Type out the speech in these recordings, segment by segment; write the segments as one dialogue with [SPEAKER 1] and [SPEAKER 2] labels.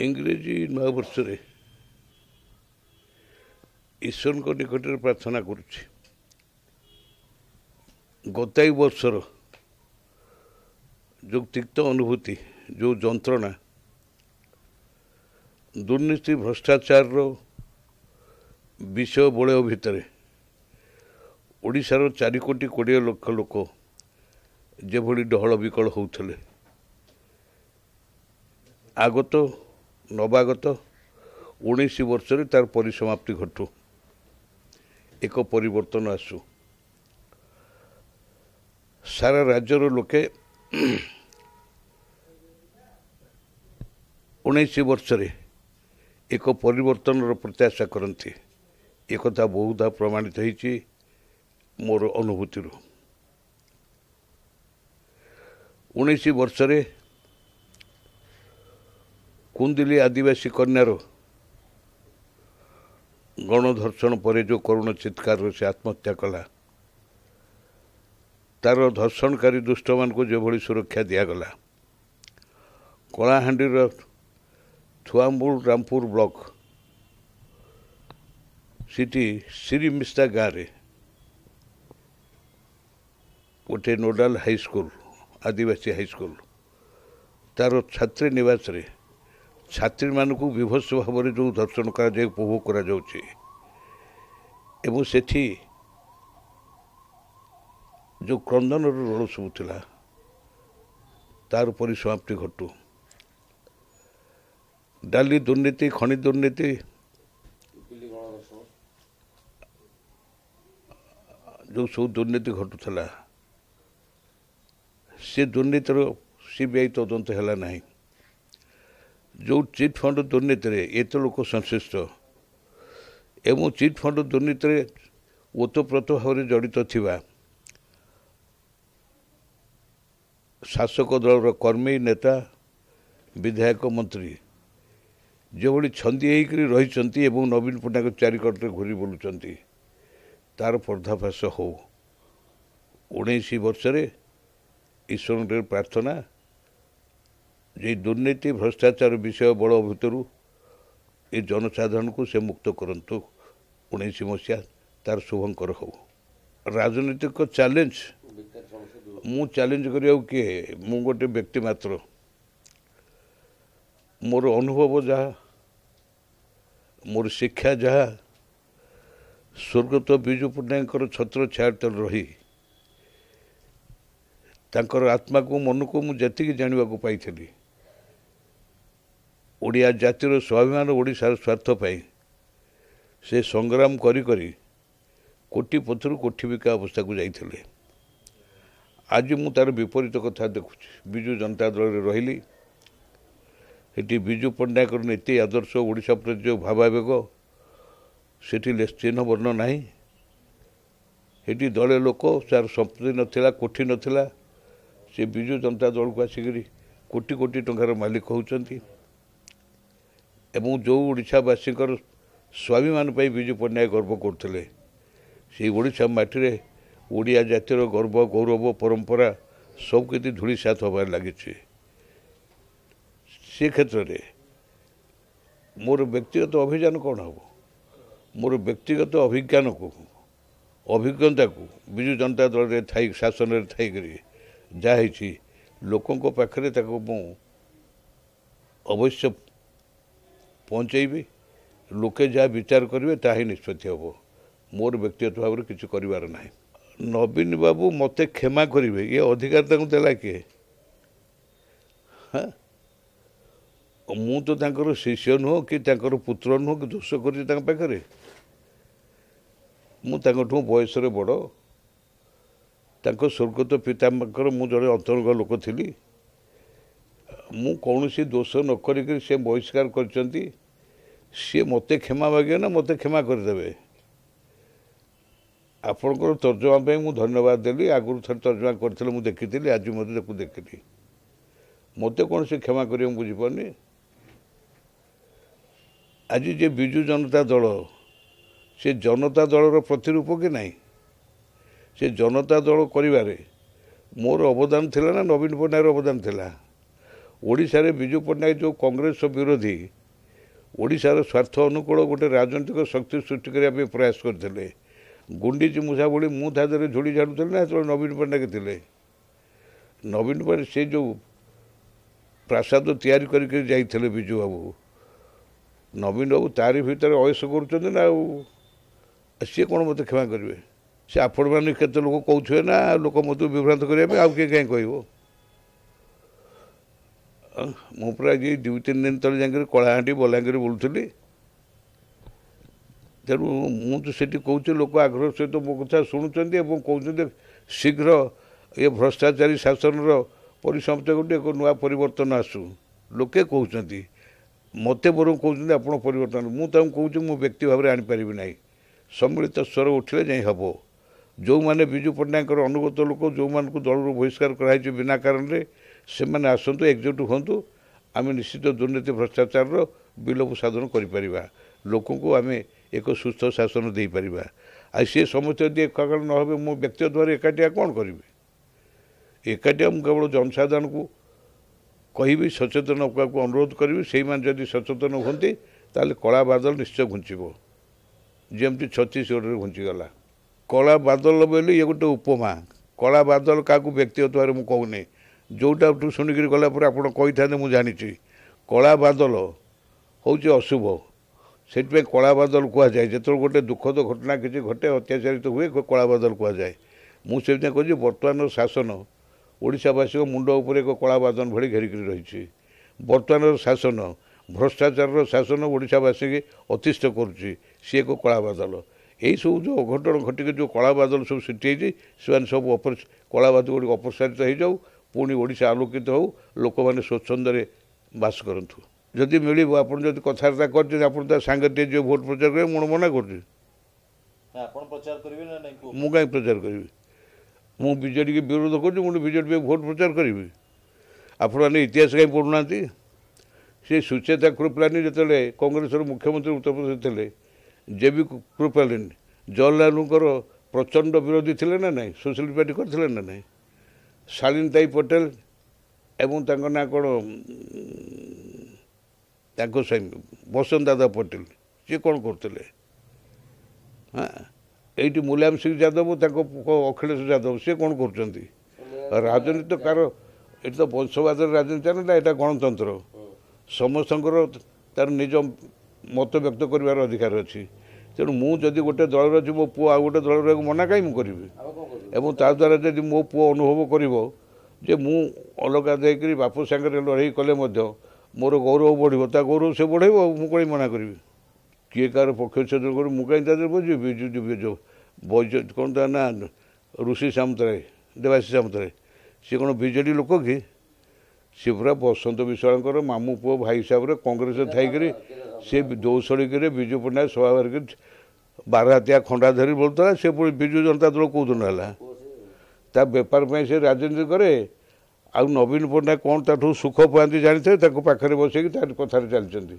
[SPEAKER 1] इंग्रेजी नववर्ष ईश्वर निकट में प्रार्थना करुच्ची गताई वर्षर जो तिक्त अनुभूति जो जंत्रणा दुर्नीति भ्रष्टाचार विषय बलय भितर ओडिशार 4 कोटी 20 लाख लोक जेभली डहल विकल होउथले आगत नवागत 19 वर्ष तार परिसमाप्ति घटू एक परिवर्तन आसू सारा राज्यर लोके 19 वर्ष एक परिवर्तन प्रत्याशा करती एक बहुत प्रमाणित होती मोर अनुभूति 19 वर्ष कुंदिली आदिवासी कन्यार गणधर्षण पर जो करुण चित्कार से आत्महत्या कला तार धर्षणकारी दुष्ट मान को जो भली सुरक्षा दिगला कलाहांडी थुआमूल रामपुर ब्लॉक सिटी सिरीमिस्ता गाँव में गोटे नोडाल हाई स्कूल आदिवासी हाई स्कूल तार छात्री निवास रे छात्री मानक विभत्स भाव में जो दर्शन कर उपभोग कर सेठी जो क्रंदन रोल सब थिला तार परिसमाप्ति घटू डाली दुर्नीति खनि दुर्नीति जो सब दुर्नीति घटुला से दुर्नीतिर सीबीआई तदंत है ना जो चिट फंड दुर्नीति एत लोक संश्लिष्ट एवं चिट फंड दुर्नीति ओतप्रोत भाव जड़ित थिबा शासक दलर कर्मी नेता विधायक मंत्री जो भली छंदी रही एवं नवीन पट्टनायक चारिकटे घूरी बुलूं तार पर्दाफाश हो 19 वर्ष ईश्वर प्रार्थना जे दुर्नीति भ्रष्टाचार विषय बड़ भितर ये जनसाधारण को से मुक्त करंतु 19 मसीहा तार शुभंकर हो राजनीतिक चैलेंज मु चैलेंज करिया किए मु गोटे व्यक्ति मात्र मोर अनुभव जहाँ मोर शिक्षा जहाँ स्वर्गत विजु पट्टनायक छत्र छाया तले रही तांकर आत्मा को मन को मुझे जाना पाई ओडिया जातिर स्वाभिमान ओडिशार स्वार्थ पाई से संग्राम करी करी कोटी पथर कोठी बिका अवस्था को जाइए आज मु तार विपरीत कथा देखुची विजु जनता दल रे रहिली सेठी विजु पट्टनायक नीति आदर्श ओडिशा प्रति जो भावावेग सेठी चिन्ह वर्ण नहीं सेठी दले लोक तार संपत्ति नथिला कोठी नथिला से विजु जनता दल को आसिक कोटी कोटी टंकार मालिक होउचंती एवं जो ओडिशावासी स्वाभिमान पाई विजु पट्टनायक गर्व करते से ओडिशा माटी ओडिया जातिर गर्व गौरव परंपरा सब किसी धूली साथ हबार लगी से क्षेत्र में मोर व्यक्तिगत अभियान कौन हम मोर व्यक्तिगत अभिज्ञान को अभिज्ञता को विजु जनता दल में थी शासन में थी जहाँ लोकों पाखे मु अवश्य पहुँचेबी लोके जहाँ विचार करेंगे ताही निष्पत्ति हम मोर व्यक्तिगत भाव में किसी कर ना नवीन बाबू मते क्षमा करेंगे ये अधिकार देला किए हाँ मु तो तांकर शिष्य नुह कि तांकर पुत्र नुह कि दोष कर मुठू बयस बड़ स्वर्गत पिता मु जड़े अंतर्ग लोक थी मु कौन सी दोष न करी से बहिष्कार कर सी मते क्षमा मागे ना मते क्षमा करदे आपणकर तर्जमा पे मु धन्यवाद देली आगुरी थर तर्जमा करते मुझे देखी आज मत देखी मत कौन से क्षमा कर बुझीपारनी आज जे विजु जनता दल से जनता दलर प्रतिरूप कि नहीं से जनता दल करिबारे मोर अवदान थिला ना नवीन पट्टनायक अवदान थिला ଓଡ଼ିଶାରେ ବିଜୁ ପଟ୍ଟନାୟକ ଯେଉଁ କଂଗ୍ରେସ ବିରୋଧୀ ଓଡ଼ିଶାର ସ୍ୱାର୍ଥ ଅନୁକୂଳ ଗୋଟେ ରାଜନୈତିକ ଶକ୍ତି ସୃଷ୍ଟି କରିବା ପାଇଁ ପ୍ରୟାସ କରିଥିଲେ। ଗୁଣ୍ଡିଚି ମୂଷା ଭଳି ମୁଁ ତା ଦେହରେ ଝୁଡ଼ି ଝାଡ଼ୁଥିଲି ନା ସେତେବେଳେ ନବୀନ ପଟ୍ଟନାୟକ ଥିଲେ। ନବୀନ ପଟ୍ଟନାୟକ ସେ ଯେଉଁ ପ୍ରାସାଦ ତିଆରି କରିକି ଯାଇଥିଲେ ବିଜୁ ବାବୁ, ନବୀନ ବାବୁ ତାରି ଭିତରେ ଅୟସ କରୁଛନ୍ତି ନା। ଆଉ ସିଏ କ'ଣ ମୋତେ କ୍ଷମା କରିବେ? ସେ ଆପଣମାନେ କେତେ ଲୋକ କହୁଥିବେ ନା, ଲୋକ ମୋତେ ବିଭ୍ରାନ୍ତ କରିବା ପାଇଁ ଆଉ କିଏ କାହିଁ କହିବ? ମୁଁ ପୁରା ଆଜି 2-3 ଦିନ ତଳେ ଯାଇକରି କଳାହାଣ୍ଡି ବଲାଙ୍ଗୀର ବୁଲୁଥିଲି। ତେଣୁ ମୁଁ ତ ସେଠି କହୁଛି, ଲୋକ ଆଗ୍ରହ ସହିତ ମୋ କଥା ଶୁଣୁଛନ୍ତି ଏବଂ କହୁଛନ୍ତି ଶୀଘ୍ର ଏ ଭ୍ରଷ୍ଟାଚାରୀ ଶାସନର ପରିସମାପ୍ତି ଘଟି ଏକ ନୂଆ ପରିବର୍ତ୍ତନ ଆସୁ। ଲୋକେ କହୁଛନ୍ତି, ମୋତେ ବରଂ କହୁଛନ୍ତି ଆପଣ ପରିବର୍ତ୍ତନ। ମୁଁ ତାଙ୍କୁ କହୁଛି ମୁଁ ବ୍ୟକ୍ତି ଭାବରେ ଆଣିପାରିବି ନାହିଁ। ସମ୍ମିଳିତ ସ୍ୱର ଉଠିଲେ ଯାଇ ହେବ। ଯେଉଁମାନେ ବିଜୁ ପଟ୍ଟନାୟକଙ୍କର ଅନୁଗତ ଲୋକ, ଯେଉଁମାନଙ୍କୁ ଦଳରୁ ବହିଷ୍କାର କରାଯାଇଛି ବିନା କାରଣରେ, ସେମାନେ ଆସନ୍ତୁ, ଏକଜୁଟ ହୁଅନ୍ତୁ। ଆମେ ନିଶ୍ଚିତ ଦୁର୍ନୀତି ଭ୍ରଷ୍ଟାଚାରର ବିଲୋପ ସାଧନ କରିପାରିବା। ଲୋକଙ୍କୁ ଆମେ ଏକ ସୁସ୍ଥ ଶାସନ ଦେଇପାରିବା। ଆଉ ସେ ସମସ୍ତେ ଯଦି ଏକାକାର ନ ହେବେ, ମୁଁ ବ୍ୟକ୍ତିଗତ ଭାବରେ ଏକାଠିଆ କ'ଣ କରିବି? ଏକାଠିଆ ମୁଁ କେବଳ ଜନସାଧାରଣଙ୍କୁ କହିବି, ସଚେତନ ହେବାକୁ ଅନୁରୋଧ କରିବି। ସେଇମାନେ ଯଦି ସଚେତନ ହୁଅନ୍ତି ତାହେଲେ କଳା ବାଦଲ ନିଶ୍ଚୟ ଘୁଞ୍ଚିବ, ଯେମିତି ଛତିଶଗଡ଼ରେ ଘୁଞ୍ଚିଗଲା। କଳା ବାଦଲ ବୋଲି ଇଏ ଗୋଟେ ଉପମା। କଳା ବାଦଲ କାହାକୁ ବ୍ୟକ୍ତିଗତ ଭାବରେ ମୁଁ କହୁନି, ଯେଉଁଟାଠୁ ଶୁଣିକିରି ଗଲା ପରେ ଆପଣ କହିଥାନ୍ତେ ମୁଁ ଜାଣିଛି। କଳା ବାଦଲ ହେଉଛି ଅଶୁଭ, ସେଥିପାଇଁ କଳା ବାଦଲ କୁହାଯାଏ। ଯେତେବେଳେ ଗୋଟେ ଦୁଃଖଦ ଘଟଣା କିଛି ଘଟେ, ଅତ୍ୟାଚାରିତ ହୁଏ, କଳା ବାଦଲ କୁହାଯାଏ। ମୁଁ ସେଥିପାଇଁ କହୁଛି ବର୍ତ୍ତମାନର ଶାସନ ଓଡ଼ିଶାବାସୀଙ୍କ ମୁଣ୍ଡ ଉପରେ ଏକ କଳା ବାଦଲ ଭଳି ଘେରିକିରି ରହିଛି। ବର୍ତ୍ତମାନର ଶାସନ, ଭ୍ରଷ୍ଟାଚାରର ଶାସନ ଓଡ଼ିଶାବାସୀକି ଅତିଷ୍ଠ କରୁଛି, ସିଏ ଏକ କଳା ବାଦଲ। ଏହିସବୁ ଯେଉଁ ଅଘଟଣ ଘଟିକି ଯେଉଁ କଳା ବାଦଲ ସବୁ ସୃଷ୍ଟି ହେଇଛି, ସେମାନେ ସବୁ କଳା ବାଦଲ ଗୁଡ଼ିକ ଅପସାରିତ ହେଇଯାଉ, ପୁଣି ଓଡ଼ିଶା ଆଲୋକିତ ହେଉ, ଲୋକମାନେ ସ୍ୱଚ୍ଛନ୍ଦରେ ବାସ କରନ୍ତୁ। ଯଦି ମିଳିବ, ଆପଣ ଯଦି କଥାବାର୍ତ୍ତା କରିଛନ୍ତି, ଆପଣ ତା ସାଙ୍ଗରେ ଟିକେ ଯିବେ ଭୋଟ ପ୍ରଚାର କରିବେ, ମୁଁ ମନା କରୁଛି। ମୁଁ କାହିଁ ପ୍ରଚାର କରିବି? ମୁଁ ବିଜେଡ଼ିକି ବିରୋଧ କରୁଛି, ମୁଁ ବିଜେଡ଼ି ପାଇଁ ଭୋଟ ପ୍ରଚାର କରିବି? ଆପଣମାନେ ଇତିହାସ କାହିଁ ପଢ଼ୁନାହାନ୍ତି? ସେ ସୁଚେତା କୃପଲାନୀ ଯେତେବେଳେ କଂଗ୍ରେସର ମୁଖ୍ୟମନ୍ତ୍ରୀ ଉତ୍ତରପ୍ରଦେଶ ଥିଲେ, ଜେବି କୃପଲାନୀ ଜବାହରଲାଲଙ୍କର ପ୍ରଚଣ୍ଡ ବିରୋଧୀ ଥିଲେ ନା ନାହିଁ? ସୋସିଆଲିଷ୍ଟ ପାର୍ଟି କରିଥିଲେ ନା ନାହିଁ? ଶାଳିନତାଇ ପଟେଲ ଏବଂ ତାଙ୍କ ନାଁ କ'ଣ, ତାଙ୍କ ସ୍ୱାମୀ ବସନ୍ତ ଦାଦା ପଟେଲ, ସିଏ କ'ଣ କରୁଥିଲେ? এইটি ମୁଲାୟମ ସିଂ ଯାଦବ, ତାଙ୍କ ଅଖିଳେଶ ଯାଦବ, ସିଏ କ'ଣ କରୁଛନ୍ତି? ରାଜନୀତି ତ କାହାର, ଏଠି ତ ବଂଶବାଦର ରାଜନୀତି ଚାଲେ ନା, ଏଇଟା ଗଣତନ୍ତ୍ର। ସମସ୍ତଙ୍କର ତାର ନିଜ ମତ ବ୍ୟକ୍ତ କରିବାର ଅଧିକାର ଅଛି। ତେଣୁ ମୁଁ ଯଦି ଗୋଟେ ଦଳର ଅଛି, ମୋ ପୁଅ ଆଉ ଗୋଟେ ଦଳର ମନା କାହିଁ ମୁଁ କରିବି? ଏବଂ ତାଦ୍ୱାରା ଯଦି ମୋ ପୁଅ ଅନୁଭବ କରିବ ଯେ ମୁଁ ଅଲଗା ଦେଇକରି ବାପ ସାଙ୍ଗରେ ଲଢ଼େଇ କଲେ ମଧ୍ୟ ମୋର ଗୌରବ ବଢ଼ିବ, ତା ଗୌରବ ସେ ବଢ଼େଇବ, ଆଉ ମୁଁ କାହିଁ ମନା କରିବି? କିଏ କାହାର ପକ୍ଷ ଛେଦ କରି ମୁଁ କାହିଁ ତା ଦେହରେ ବୁଝିବି? ବିଜୁ କ'ଣ ତା ନା, ଋଷି ସାମନ୍ତରାୟ, ଦେବାଶିଷ ସାମନ୍ତରାୟ, ସିଏ କ'ଣ ବିଜେଡ଼ି ଲୋକ କି? ସିଏ ପୁରା ବସନ୍ତ ବିଶ୍ୱାଳଙ୍କର ମାମୁଁ ପୁଅ ଭାଇ ହିସାବରେ କଂଗ୍ରେସରେ ଥାଇକରି ସେ ଦୌସଳିକିରେ ବିଜୁ ପଟ୍ଟନାୟକ ସଭାବାରେ 12 ହାତିଆ ଖଣ୍ଡା ଧରି ବୋଲୁଥିଲା। ସେ ପୁଣି ବିଜୁ ଜନତା ଦଳ କେଉଁଦିନ ହେଲା? ତା ବେପାର ପାଇଁ ସେ ରାଜନୀତି କରେ। ଆଉ ନବୀନ ପଟ୍ଟନାୟକ କ'ଣ ତାଠୁ ସୁଖ ପାଆନ୍ତି ଜାଣିଥିବେ, ତାକୁ ପାଖରେ ବସେଇକି ତାର କଥାରେ ଚାଲିଛନ୍ତି।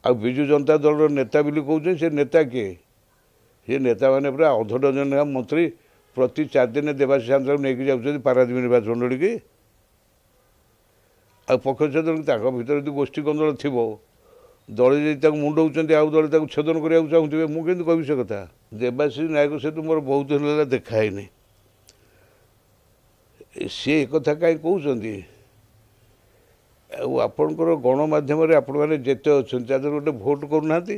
[SPEAKER 1] ଆଉ ବିଜୁ ଜନତା ଦଳର ନେତା ବୋଲି କହୁଛନ୍ତି, ସେ ନେତା କିଏ? ସେ ନେତାମାନେ ପୁରା ଅଧ ଡଜନ ମନ୍ତ୍ରୀ ପ୍ରତି 4 ଦିନେ ଦେବାଶିଷ ସାମନ୍ତରାୟକୁ ନେଇକି ଯାଉଛନ୍ତି ପାରାଦ୍ୱୀପ ନିର୍ବାଚନ ମଣ୍ଡଳୀକି। ଆଉ ପକ୍ଷ ଛେଦନ, ତାଙ୍କ ଭିତରେ ଯଦି ଗୋଷ୍ଠୀ କନ୍ଦଳ ଥିବ, ଦଳେ ଯଦି ତାକୁ ମୁଣ୍ଡଉଛନ୍ତି, ଆଉ ଦଳେ ତାକୁ ଛେଦନ କରିବାକୁ ଚାହୁଁଥିବେ, ମୁଁ କେମିତି କହିବି ସେ କଥା? ଦେବାଶିଷ ନାୟକ ସହିତ ମୋର ବହୁତ ଦିନ ହେଲା ଦେଖା ହେଇନି। ସିଏ ଏକଥା କାହିଁ କହୁଛନ୍ତି? ଆଉ ଆପଣଙ୍କର ଗଣମାଧ୍ୟମରେ ଆପଣମାନେ ଯେତେ ଅଛନ୍ତି, ତା ଦେହରେ ଗୋଟେ ଭୋଟ କରୁନାହାନ୍ତି।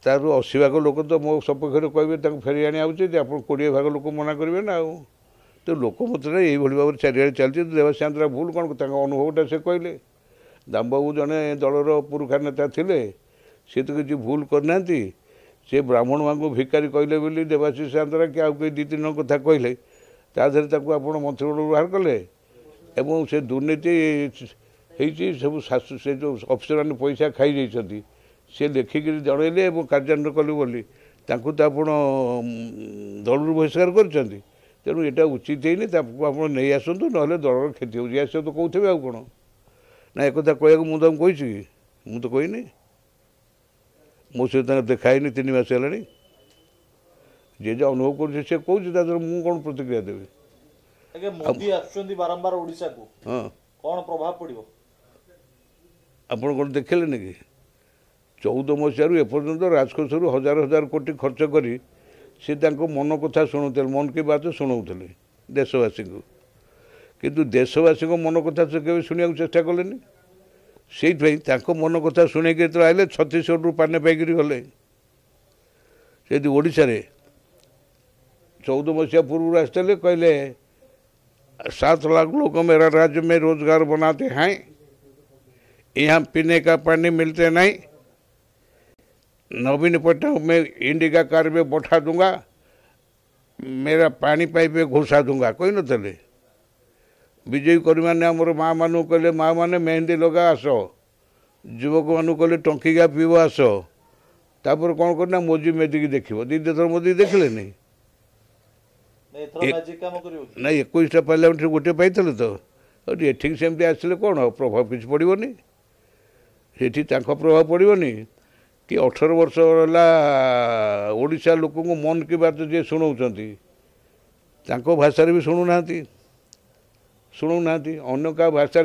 [SPEAKER 1] ତାରୁ 80 ଭାଗ ଲୋକ ତ ମୋ ସପକ୍ଷରେ କହିବେ, ତାଙ୍କୁ ଫେରି ଆଣିବା ଉଚିତ। ଆପଣ 20 ଭାଗ ଲୋକ ମନା କରିବେ ନା। ଆଉ ତ ଲୋକ ମତରେ ଏଇଭଳି ଭାବରେ ଚାରିଆଡ଼େ ଚାଲିଛି। ଦେବାଶିଷ ସାମନ୍ତରାୟ ଭୁଲ କ'ଣ? ତାଙ୍କ ଅନୁଭବଟା ସେ କହିଲେ। ଦାମବାବୁ ଜଣେ ଦଳର ପୁରୁଖା ନେତା ଥିଲେ, ସେ ତ କିଛି ଭୁଲ କରିନାହାନ୍ତି। ସେ ବ୍ରାହ୍ମଣ ମାଙ୍କୁ ଭିକାରୀ କହିଲେ ବୋଲି ଦେବାଶିଷ ସାମନ୍ତରାୟ କି ଆଉ କେହି 2-3 ଜଣ କଥା କହିଲେ, ତା ଦେହରେ ତାକୁ ଆପଣ ମନ୍ତ୍ରୀମଣ୍ଡଳରୁ ବାହାର କଲେ। ଏବଂ ସେ ଦୁର୍ନୀତି ହେଇଛି, ସବୁ ସେ ଯେଉଁ ଅଫିସରମାନେ ପଇସା ଖାଇଯାଇଛନ୍ତି, ସେ ଲେଖିକିରି ଜଣେଇଲେ ଏବଂ କାର୍ଯ୍ୟାନ୍ୱୟନ କଲେ ବୋଲି ତାଙ୍କୁ ତ ଆପଣ ଦଳରୁ ବହିଷ୍କାର କରିଛନ୍ତି। ତେଣୁ ଏଇଟା ଉଚିତ ହେଇନି। ତାକୁ ଆପଣ ନେଇ ଆସନ୍ତୁ, ନହେଲେ ଦଳର କ୍ଷତି ହେଉଛି। ଆସିବ ତ କହୁଥିବେ ଆଉ କ'ଣ? ନା ଏକଥା କହିବାକୁ ମୁଁ ତାଙ୍କୁ କହିଛି କି? ମୁଁ ତ କହିନି। ମୋ ସହିତ ତାଙ୍କର ଦେଖା ହେଇନି 3 ମାସ ହେଲାଣି। ଯିଏ ଯାହା ଅନୁଭବ କରୁଛି ସେ କହୁଛି, ତା ଦେହରେ ମୁଁ କ'ଣ ପ୍ରତିକ୍ରିୟା ଦେବି?
[SPEAKER 2] ମୋଦି ଆସୁଛନ୍ତି ବାରମ୍ବାର ଓଡ଼ିଶାକୁ, कौन प्रभाव पड़ो
[SPEAKER 1] ଆପଣ କ'ଣ ଦେଖିଲେନି କି 14 ମସିହାରୁ ଏପର୍ଯ୍ୟନ୍ତ ରାଜକୋଷରୁ ହଜାର ହଜାର କୋଟି ଖର୍ଚ୍ଚ କରି ସେ ତାଙ୍କ ମନ କଥା ଶୁଣୁଥିଲେ, ମନ୍ କି ବାତ ଶୁଣାଉଥିଲେ ଦେଶବାସୀଙ୍କୁ। କିନ୍ତୁ ଦେଶବାସୀଙ୍କ ମନ କଥା ସେ କେବେ ଶୁଣିବାକୁ ଚେଷ୍ଟା କଲେନି। ସେଇଥିପାଇଁ ତାଙ୍କ ମନ କଥା ଶୁଣେଇକି ଯେତେବେଳେ ଆଇଲେ ଛତିଶଗଡ଼ରୁ ପାନେ ପାଇକିରି ଗଲେ। ସେଠି ଓଡ଼ିଶାରେ 14 ମସିହା ପୂର୍ବରୁ ଆସିଥିଲେ, କହିଲେ 7 लाख लोग मेरा राज्य में रोजगार बनाते हैं, यहाँ पीने का पानी मिलते नहीं, नवीन पटनायक में इंडिका कार में बैठा दूंगा, मेरा पानी पाइप में घुसा दूंगा कही नଥିଲେ। विजयी करी मैंने आमर माँ मानू कहले माँ मैंने मेहंदी लगा आस, युवक मानू कहले टंकिका पीब आस, तापर कौन करना मोदी मेदिकी देखिए 2 थर मोदी देखले नहीं ना 21टा पार्लियामेंट गोटे पाई तो एठिक सेमती आसले कौन प्रभाव किसी पड़ोनी, सेठी प्रभाव पड़ोनी कि 18 वर्ष है ओडिशा लोक मन की बात जी शुणाऊँच भाषा भी शुणुना अन्न क्या भाषा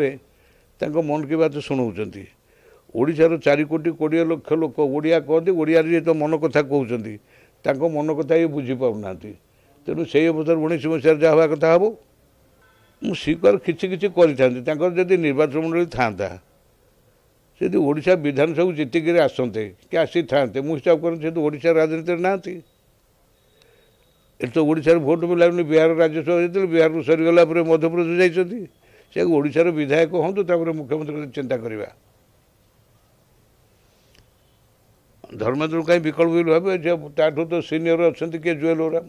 [SPEAKER 1] मन की बात शुणाऊँच। ओडिशार 4 कोटी 20 लक्ष लोक ओडिया कहते, ओडिया तो मन कथा कहते, मन कथा ये बुझीपाना। तेणु से अवसर 19 मसीह जहाँ हवा कथा हम मुझे स्वीकार किसी जदि निर्वाचन मंडली था से ओडिशा विधानसभा जीतिक आसते कि आसी था मुझे हिसाब कर ओडिशा राजनीति ना तो ओडिशार भोट मिलानी। बिहार राज्यसभा जाते बिहार सरीगला मध्यप्रदेश जाती से ओडिशार विधायक हूँ मुख्यमंत्री चिंता करवा। धर्मेंद्र कहीं विकल्प भावे ताठू तो सीनियर अच्छा किए जुएल ओराम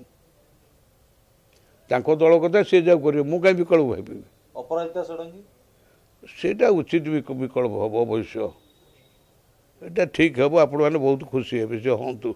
[SPEAKER 1] दल कथा सी जाऊ कर कहीं विकल्प भावी
[SPEAKER 2] अपराजिता षडंगी
[SPEAKER 1] सेटा उचित विकल्प हम अवश्य, एटा ठीक हम आपण मैंने बहुत खुशी हे से हूँ।